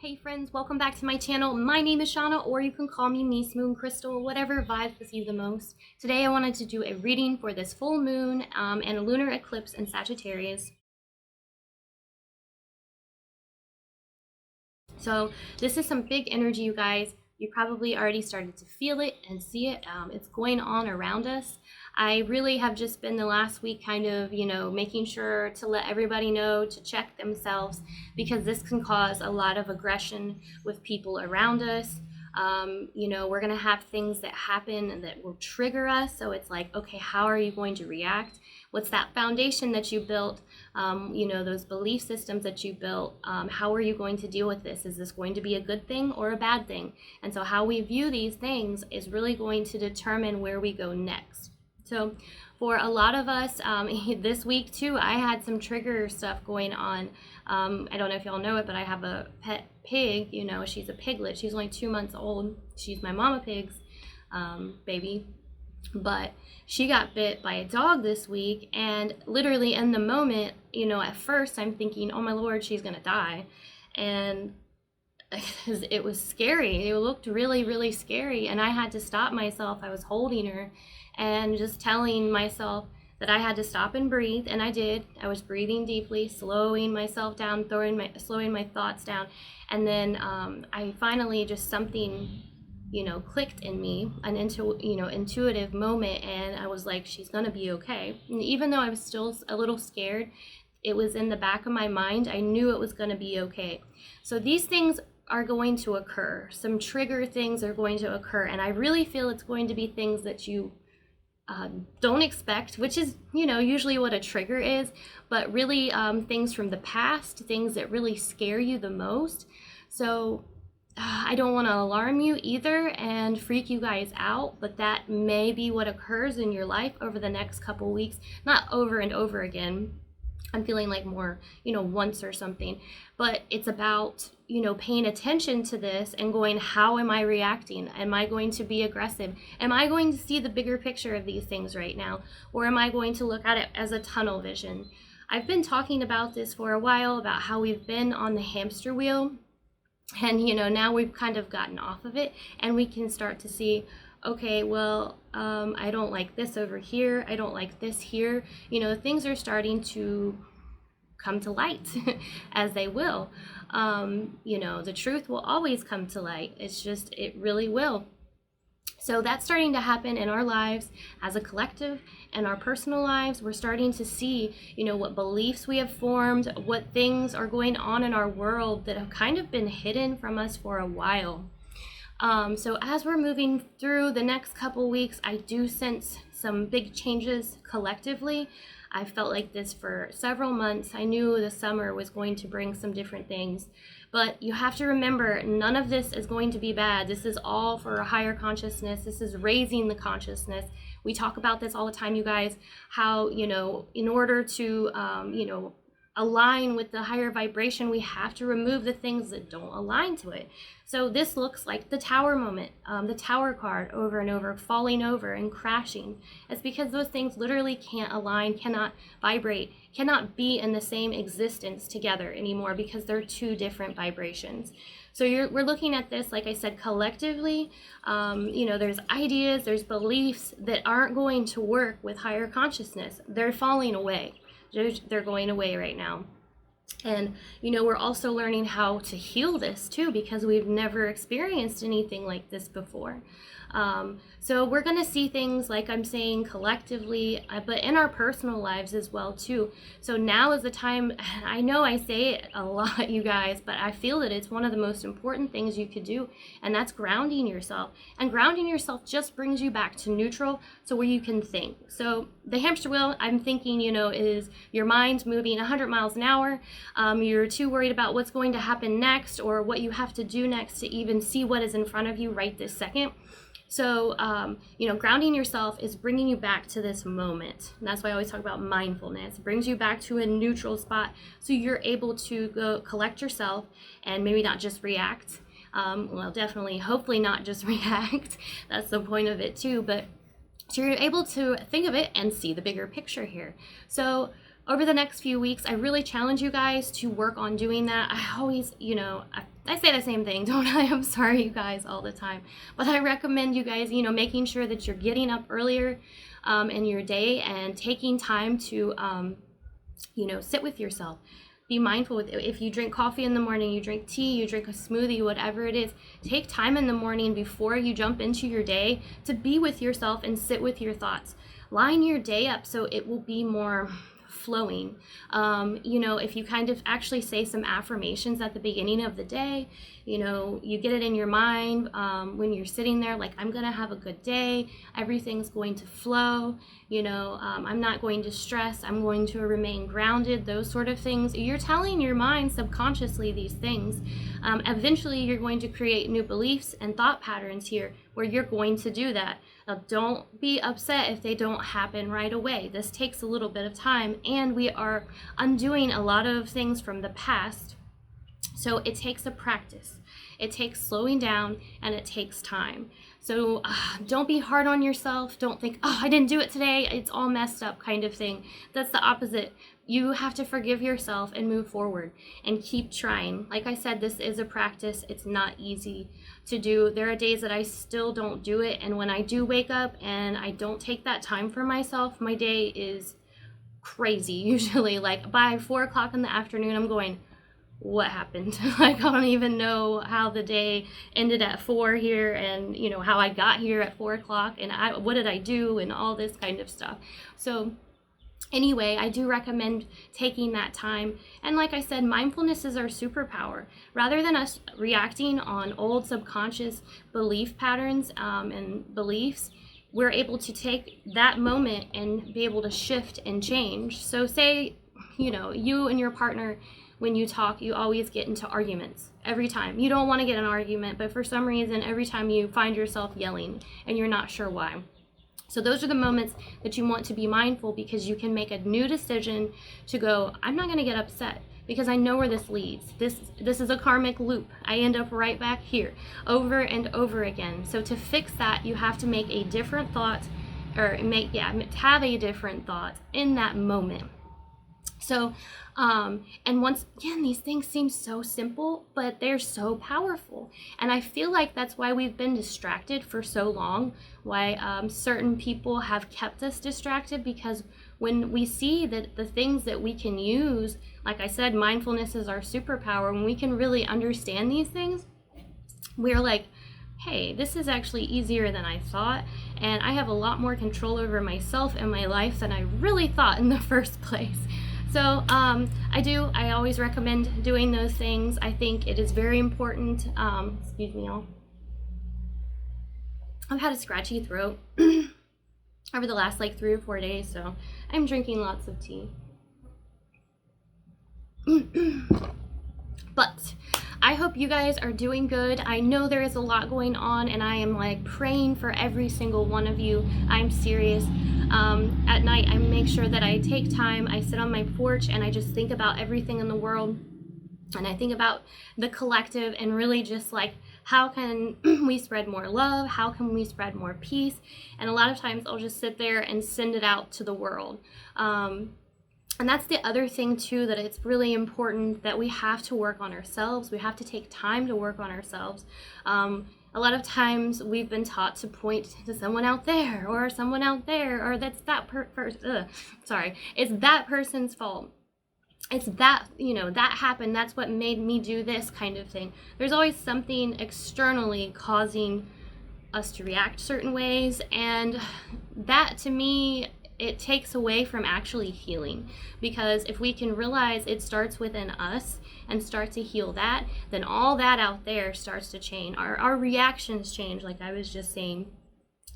Hey friends, welcome back to my channel. My name is Shauna, or you can call me Mismooncrystal, whatever vibes with you the most. Today I wanted to do a reading for this full moon and a lunar eclipse in Sagittarius. So this is some big energy, you guys. You probably already started to feel it and see it. It's going on around us. I really have just been the last week kind of, making sure to let everybody know to check themselves, because this can cause a lot of aggression with people around us. We're going to have things that happen that will trigger us. So it's like, okay, how are you going to react? What's that foundation that you built? Those belief systems that you built. How are you going to deal with this? Is this going to be a good thing or a bad thing? And so how we view these things is really going to determine where we go next. So for a lot of us, this week too, I had some trigger stuff going on. I don't know if y'all know it, but I have a pet pig. She's a piglet. She's only 2 months old. She's my mama pig's baby. But she got bit by a dog this week, and literally in the moment, at first I'm thinking, oh my Lord, she's gonna die. And it was scary. It looked really, really scary. And I had to stop myself. I was holding her and just telling myself that I had to stop and breathe. And I did. I was breathing deeply, slowing myself down, slowing my thoughts down. And then I finally just something, clicked in me, an intuitive moment. And I was like, she's going to be okay. And even though I was still a little scared, it was in the back of my mind. I knew it was going to be okay. So these things are going to occur. Some trigger things are going to occur. And I really feel it's going to be things that you don't expect, which is, usually what a trigger is, but really things from the past, things that really scare you the most. So I don't want to alarm you either and freak you guys out, but that may be what occurs in your life over the next couple weeks, not over and over again. I'm feeling like more, once or something, but it's about, paying attention to this and going, how am I reacting? Am I going to be aggressive? Am I going to see the bigger picture of these things right now? Or am I going to look at it as a tunnel vision? I've been talking about this for a while, about how we've been on the hamster wheel, and, now we've kind of gotten off of it, and we can start to see, okay, well, I don't like this over here. I don't like this here. Things are starting to come to light as they will. The truth will always come to light. It really will. So that's starting to happen in our lives as a collective and our personal lives. We're starting to see, what beliefs we have formed, what things are going on in our world that have kind of been hidden from us for a while. So as we're moving through the next couple weeks, I do sense some big changes collectively. I felt like this for several months. I knew the summer was going to bring some different things, but you have to remember, none of this is going to be bad. This is all for a higher consciousness. This is raising the consciousness. We talk about this all the time, you guys, how, in order to, align with the higher vibration, we have to remove the things that don't align to it. So this looks like the tower moment, the tower card over and over, falling over and crashing. It's because those things literally can't align, cannot vibrate, cannot be in the same existence together anymore, because they're two different vibrations. So we're looking at this, like I said, collectively. There's ideas, there's beliefs that aren't going to work with higher consciousness. They're falling away. They're going away right now. And, we're also learning how to heal this too, because we've never experienced anything like this before. So we're going to see things, like I'm saying, collectively, but in our personal lives as well too. So now is the time. I know I say it a lot, you guys, but I feel that it's one of the most important things you could do, and that's grounding yourself. And grounding yourself just brings you back to neutral, so where you can think. So the hamster wheel, I'm thinking, is your mind moving 100 miles an hour. You're too worried about what's going to happen next, or what you have to do next to even see what is in front of you right this second. So, grounding yourself is bringing you back to this moment. And that's why I always talk about mindfulness. It brings you back to a neutral spot, so you're able to go collect yourself and maybe not just react. Definitely, hopefully not just react. That's the point of it too. But so you're able to think of it and see the bigger picture here. So over the next few weeks, I really challenge you guys to work on doing that. I always, I say the same thing, don't I? I'm sorry, you guys, all the time. But I recommend you guys, making sure that you're getting up earlier in your day and taking time to, sit with yourself. Be mindful if you drink coffee in the morning, you drink tea, you drink a smoothie, whatever it is, take time in the morning before you jump into your day to be with yourself and sit with your thoughts. Line your day up so it will be more flowing. If you kind of actually say some affirmations at the beginning of the day, you get it in your mind when you're sitting there, like, I'm gonna have a good day, everything's going to flow, I'm not going to stress, I'm going to remain grounded, those sort of things. You're telling your mind subconsciously these things. Eventually you're going to create new beliefs and thought patterns here where you're going to do that. Now, don't be upset if they don't happen right away. This takes a little bit of time, and we are undoing a lot of things from the past. So it takes a practice. It takes slowing down, and it takes time. So don't be hard on yourself. Don't think, oh, I didn't do it today, it's all messed up kind of thing. That's the opposite. You have to forgive yourself and move forward and keep trying. Like I said, this is a practice. It's not easy to do. There are days that I still don't do it. And when I do wake up and I don't take that time for myself, my day is crazy. Usually, like by 4 o'clock in the afternoon, I'm going, what happened? Like, I don't even know how the day ended at 4 here, and how I got here at 4 o'clock, and what did I do, and all this kind of stuff. So anyway, I do recommend taking that time. And like I said, mindfulness is our superpower. Rather than us reacting on old subconscious belief patterns and beliefs, we're able to take that moment and be able to shift and change. So say, you and your partner, when you talk, you always get into arguments every time. You don't want to get in an argument, but for some reason, every time you find yourself yelling and you're not sure why. So those are the moments that you want to be mindful, because you can make a new decision to go, I'm not going to get upset because I know where this leads. This is a karmic loop. I end up right back here over and over again. So to fix that, you have to make a different thought, or have a different thought in that moment. So, and once again, these things seem so simple, but they're so powerful. And I feel like that's why we've been distracted for so long, why certain people have kept us distracted, because when we see that the things that we can use, like I said, mindfulness is our superpower, when we can really understand these things, we're like, hey, this is actually easier than I thought, and I have a lot more control over myself and my life than I really thought in the first place. So I always recommend doing those things. I think it is very important. Excuse me, y'all. I've had a scratchy throat over the last 3 or 4 days, so I'm drinking lots of tea. But I hope you guys are doing good. I know there is a lot going on, and I am praying for every single one of you. I'm serious. At night, I make sure that I take time, I sit on my porch, and I just think about everything in the world, and I think about the collective, and really just how can we spread more love? How can we spread more peace? And a lot of times I'll just sit there and send it out to the world. And that's the other thing too, that it's really important that we have to work on ourselves. We have to take time to work on ourselves. A lot of times we've been taught to point to someone out there, or someone out there, or that's that it's that person's fault. It's that, that happened, that's what made me do this kind of thing. There's always something externally causing us to react certain ways, and that, to me, it takes away from actually healing. Because if we can realize it starts within us and start to heal that, then all that out there starts to change. Our reactions change, like I was just saying.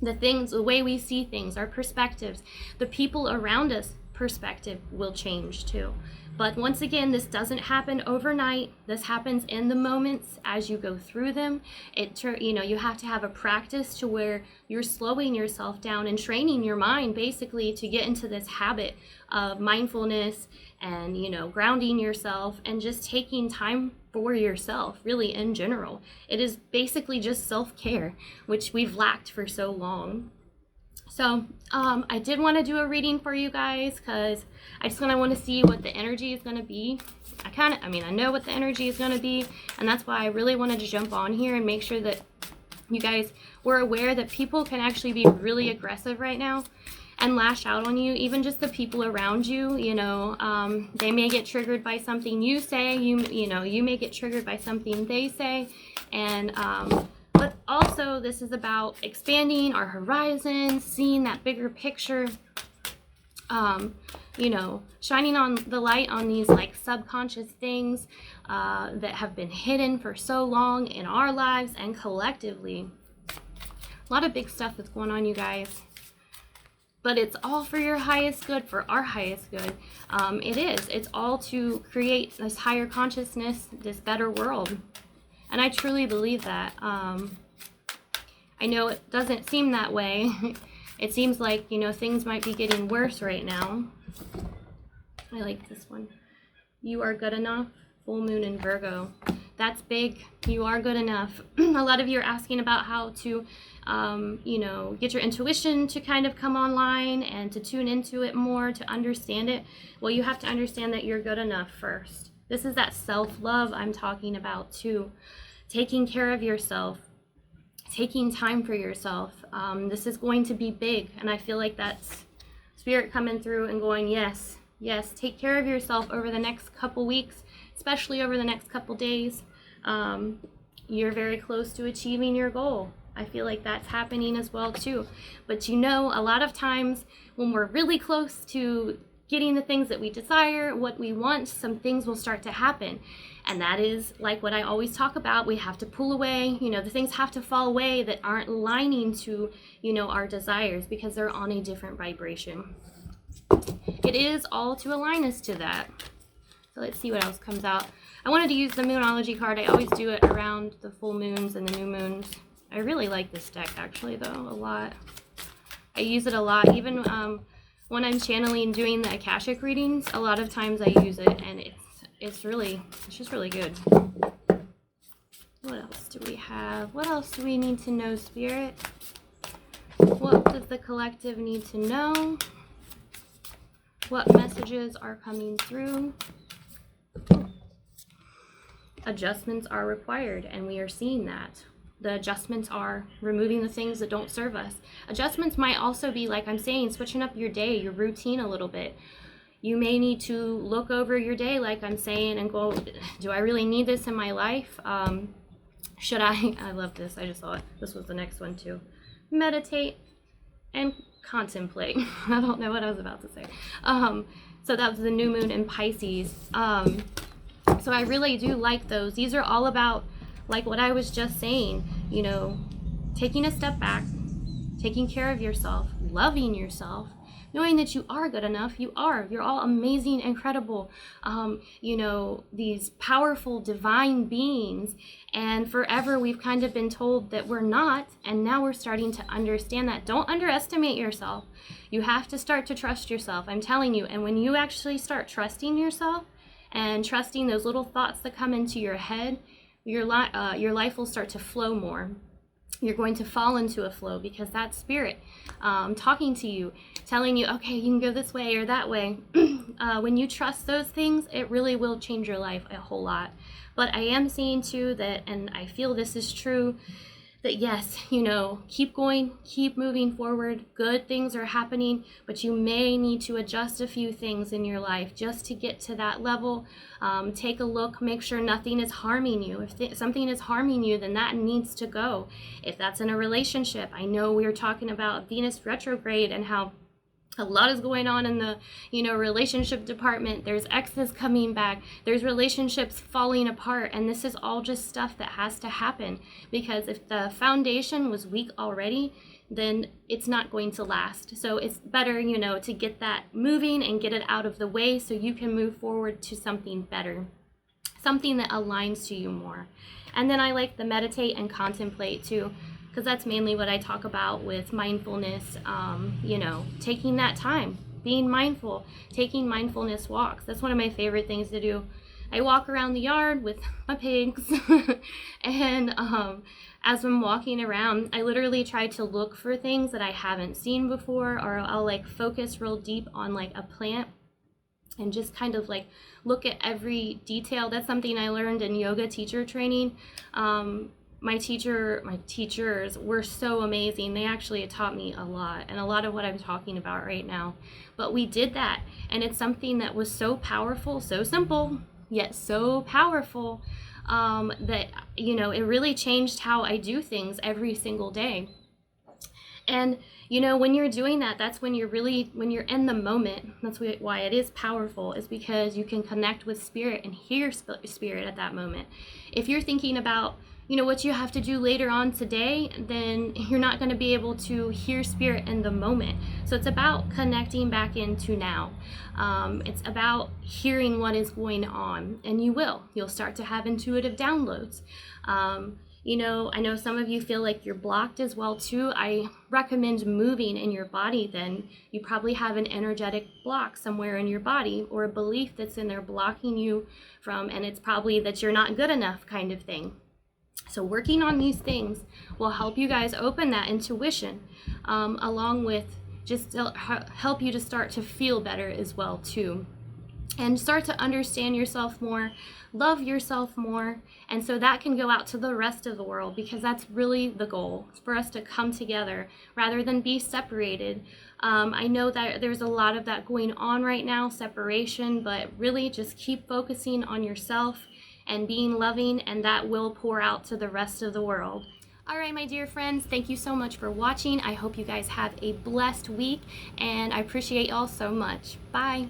The way we see things, our perspectives, the people around us perspective will change too. But once again, this doesn't happen overnight. This happens in the moments as you go through them. You have to have a practice to where you're slowing yourself down and training your mind basically to get into this habit of mindfulness and, grounding yourself and just taking time for yourself, really, in general. It is basically just self-care, which we've lacked for so long. So I did want to do a reading for you guys because I just kind of want to see what the energy is going to be. I know what the energy is going to be, and that's why I really wanted to jump on here and make sure that you guys were aware that people can actually be really aggressive right now and lash out on you. Even just the people around you, they may get triggered by something you say. You may get triggered by something they say, and but also this is about expanding our horizons, seeing that bigger picture, shining on the light on these like subconscious things that have been hidden for so long in our lives and collectively. A lot of big stuff that's going on, you guys. But it's all for your highest good, for our highest good. It is. It's all to create this higher consciousness, this better world. And I truly believe that. I know it doesn't seem that way. It seems like, things might be getting worse right now. I like this one. You are good enough. Full moon in Virgo. That's big. You are good enough. A lot of you are asking about how to, get your intuition to kind of come online and to tune into it more, to understand it. Well, you have to understand that you're good enough first. This is that self-love I'm talking about too. Taking care of yourself, taking time for yourself. This is going to be big, and I feel like that's spirit coming through and going, yes, take care of yourself over the next couple weeks, especially over the next couple days. You're very close to achieving your goal. I feel like that's happening as well too. But a lot of times when we're really close to getting the things that we desire, what we want, some things will start to happen. And that is like what I always talk about. We have to pull away, the things have to fall away that aren't aligning to, our desires, because they're on a different vibration. It is all to align us to that. So let's see what else comes out. I wanted to use the Moonology card. I always do it around the full moons and the new moons. I really like this deck actually though, a lot. I use it a lot, even when I'm channeling, doing the Akashic readings, a lot of times I use it, and it's just really good. What else do we have? What else do we need to know, Spirit? What does the collective need to know? What messages are coming through? Adjustments are required, and we are seeing that. The adjustments are removing the things that don't serve us. Adjustments might also be, like I'm saying, switching up your day, your routine a little bit. You may need to look over your day, like I'm saying, and go, do I really need this in my life? Should I love this. I just saw it. This was the next one too. Meditate and contemplate. I don't know what I was about to say. So that was the new moon in Pisces. So I really do like those. These are all about, like what I was just saying, taking a step back, taking care of yourself, loving yourself, knowing that you are good enough. You're all amazing, incredible, these powerful divine beings. And forever we've kind of been told that we're not, and now we're starting to understand that. Don't underestimate yourself. You have to start to trust yourself, I'm telling you. And when you actually start trusting yourself and trusting those little thoughts that come into your head, your life will start to flow more. You're going to fall into a flow, because that's spirit talking to you, telling you, okay, you can go this way or that way. When you trust those things, it really will change your life a whole lot. But I am seeing too that, and I feel this is true, that yes, keep going, keep moving forward. Good things are happening, but you may need to adjust a few things in your life just to get to that level. Take a look, make sure nothing is harming you. If something is harming you, then that needs to go. If that's in a relationship, I know we were talking about Venus retrograde and how a lot is going on in the, relationship department. There's exes coming back. There's relationships falling apart. And this is all just stuff that has to happen, because if the foundation was weak already, then it's not going to last. So it's better, to get that moving and get it out of the way so you can move forward to something better, something that aligns to you more. And then I like the meditate and contemplate too, because that's mainly what I talk about with mindfulness, taking that time, being mindful, taking mindfulness walks. That's one of my favorite things to do. I walk around the yard with my pigs and as I'm walking around, I literally try to look for things that I haven't seen before, or I'll like focus real deep on like a plant and just kind of like look at every detail. That's something I learned in yoga teacher training. My teachers were so amazing. They actually taught me a lot, and a lot of what I'm talking about right now. But we did that, and it's something that was so powerful, so simple, yet so powerful, that, you know, it really changed how I do things every single day. And, you know, when you're doing that, that's when when you're in the moment. That's why it is powerful, is because you can connect with spirit and hear spirit at that moment. If you're thinking about, you know, what you have to do later on today, then you're not going to be able to hear spirit in the moment. So it's about connecting back into now. It's about hearing what is going on, and you'll start to have intuitive downloads. You know, I know some of you feel like you're blocked as well too. I recommend moving in your body. Then you probably have an energetic block somewhere in your body, or a belief that's in there blocking you from, and it's probably that you're not good enough kind of thing. So working on these things will help you guys open that intuition, along with just help you to start to feel better as well too, and start to understand yourself more, love yourself more. And so that can go out to the rest of the world, because that's really the goal, for us to come together rather than be separated. I know that there's a lot of that going on right now, separation, but really just keep focusing on yourself and being loving, and that will pour out to the rest of the world. All right, my dear friends, thank you so much for watching. I hope you guys have a blessed week, and I appreciate y'all so much. Bye.